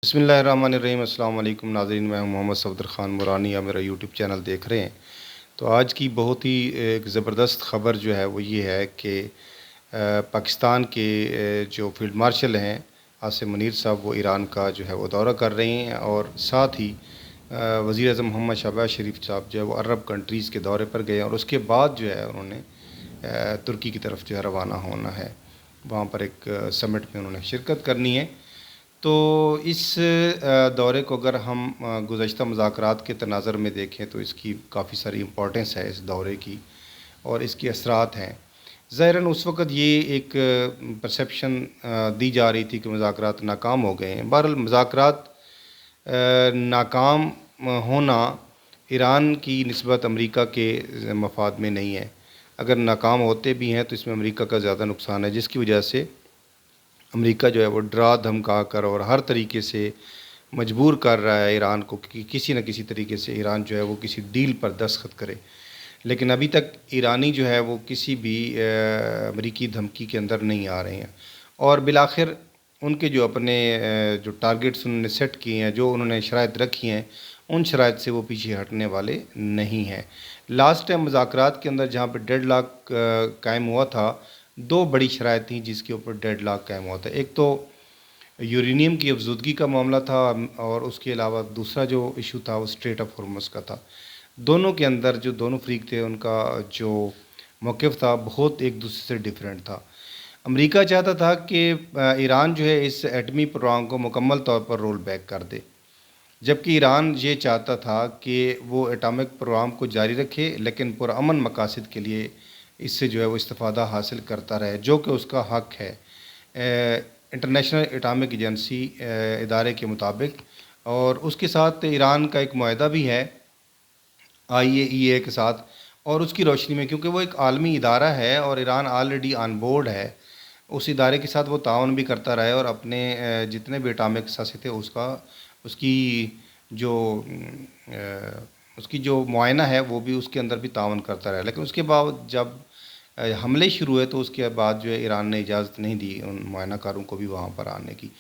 बिस्मिल्लाहिर्रहमानिर्रहीम। अस्सलाम वालेकुम नाज़रीन, मैं हूं मोहम्मद सफदर ख़ान मुरानी। आप मेरा यूट्यूब चैनल देख रहे हैं। तो आज की बहुत ही एक ज़बरदस्त ख़बर जो है वो ये है कि पाकिस्तान के जो फ़ील्ड मार्शल हैं आसिम मुनीर साहब, वो ईरान का जो है वो दौरा कर रहे हैं और साथ ही वज़ीर आज़म मोहम्मद शहबाज शरीफ साहब जो है वो अरब कंट्रीज़ के दौरे पर गए और उसके बाद जो है उन्होंने तुर्की की तरफ जो है रवाना होना है। वहाँ पर एक समिट में उन्होंने शिरकत करनी है। तो इस दौरे को अगर हम गुज़श्ता मुज़ाकरात के तनाज़ुर में देखें तो इसकी काफ़ी सारी इम्पोर्टेंस है इस दौरे की और इसके असरात हैं। ज़ाहिरन उस वक़्त ये एक परसेप्शन दी जा रही थी कि मुज़ाकरात नाकाम हो गए हैं। बहरहाल मुज़ाकरात नाकाम होना ईरान की निस्बत अमरीका के मफाद में नहीं है। अगर नाकाम होते भी हैं तो इसमें अमरीका का ज़्यादा नुकसान है, जिसकी वजह से अमेरिका जो है वो डरा धमका कर और हर तरीके से मजबूर कर रहा है ईरान को कि किसी न किसी तरीके से ईरान जो है वो किसी डील पर दस्तखत करे। लेकिन अभी तक ईरानी जो है वो किसी भी अमरीकी धमकी के अंदर नहीं आ रहे हैं और बिलाखिर उनके जो अपने जो टारगेट्स उन्होंने सेट किए हैं, जो उन्होंने शराइत रखी हैं, उन शराइत से वो पीछे हटने वाले नहीं हैं। लास्ट टाइम मुज़ाकरात के अंदर जहाँ पे डेडलॉक कायम हुआ था, दो बड़ी शराइत थी जिसके ऊपर डेडलॉक कायम हुआ था। एक तो यूरेनियम की अफज़ूदगी का मामला था और उसके अलावा दूसरा जो इशू था वो स्ट्रेट ऑफ हॉर्मुज़ का था। दोनों के अंदर जो दोनों फ़रीक थे उनका जो मौक़िफ़ था बहुत एक दूसरे से डिफरेंट था। अमेरिका चाहता था कि ईरान जो है इस एटमी प्रोग्राम को मुकम्मल तौर पर रोल बैक कर दे, जबकि ईरान ये चाहता था कि वो एटॉमिक प्रोग्राम को जारी रखे लेकिन पुरअमन मकासद के लिए इससे जो है वो इस्तिफ़ादा हासिल करता रहे, जो कि उसका हक़ है इंटरनेशनल एटॉमिक एजेंसी इदारे के मुताबिक। और उसके साथ ईरान का एक मुआहदा भी है IAEA के साथ, और उसकी रोशनी में क्योंकि वो एक आलमी इदारा है और ईरान ऑलरेडी ऑन बोर्ड है, उस इदारे के साथ वो ताउन भी करता रहे और अपने जितने भी एटॉमिक असासे थे उसकी जो उसकी जो मुआयना है वो भी उसके अंदर भी ताउन करता रहा। लेकिन उसके बाद जब हमले शुरू हुए तो उसके बाद जो है ईरान ने इजाज़त नहीं दी उन मुआयनाकारों को भी वहाँ पर आने की।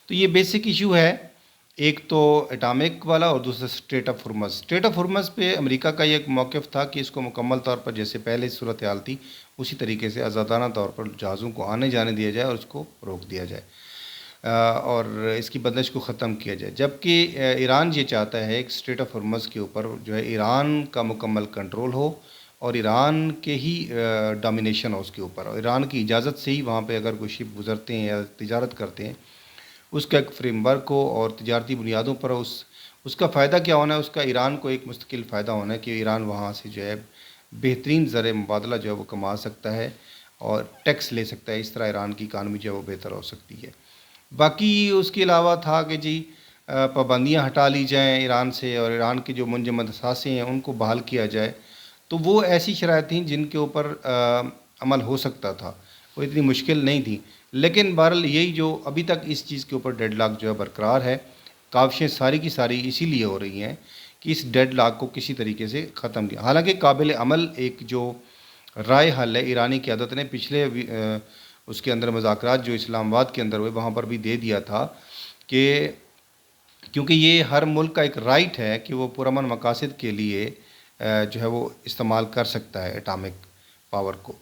तो ये बेसिक इशू है, एक तो एटॉमिक वाला और दूसरा straight of Hormuz. Straight of Hormuz पे अमेरिका का ये एक मौक़िफ़ था कि इसको मुकम्मल तौर पर जैसे पहले सूरत हाल थी उसी तरीके से आज़ादाना तौर पर जहाज़ों को आने जाने दिया जाए और उसको रोक दिया जाए और इसकी बंदिश को ख़त्म किया जाए। जबकि ईरान ये चाहता है एक स्ट्रेट ऑफ हॉर्मुज़ के ऊपर जो है ईरान का मुकम्मल कंट्रोल हो और ईरान के ही डोमिनेशन हो उसके ऊपर, और ईरान की इजाज़त से ही वहाँ पे अगर कोई शिप गुज़रते हैं या तिजारत करते हैं उसका एक फ्रेमवर्क हो और तिजारती बुनियादों पर उसका फ़ायदा क्या होना है, उसका ईरान को एक मुस्तकिल फ़ायदा होना है कि ईरान वहाँ से जो है बेहतरीन ज़र मुबादला जो है वो कमा सकता है और टैक्स ले सकता है। इस तरह ईरान की इकानमी जो है वो बेहतर हो सकती है। बाकी उसके अलावा था कि जी पाबंदियाँ हटा ली जाएँ ईरान से और ईरान के जो मुंजमद असासे हैं उनको बहाल किया जाए। तो वो ऐसी शराइत थीं जिनके ऊपर अमल हो सकता था, वो इतनी मुश्किल नहीं थी। लेकिन बहरहाल यही जो अभी तक इस चीज़ के ऊपर डेडलॉक जो है बरकरार है। काविशें सारी की सारी इसीलिए हो रही हैं कि इस डेडलॉक को किसी तरीके से ख़त्म किया। हालाँकि काबिल अमल एक जो राय हल है ईरानी क़यादत ने पिछले उसके अंदर मुज़ाकरात जो इस्लामाबाद के अंदर हुए वहाँ पर भी दे दिया था कि क्योंकि ये हर मुल्क का एक राइट है कि वो पुरअमन मकासद के लिए जो है वो इस्तेमाल कर सकता है एटॉमिक पावर को।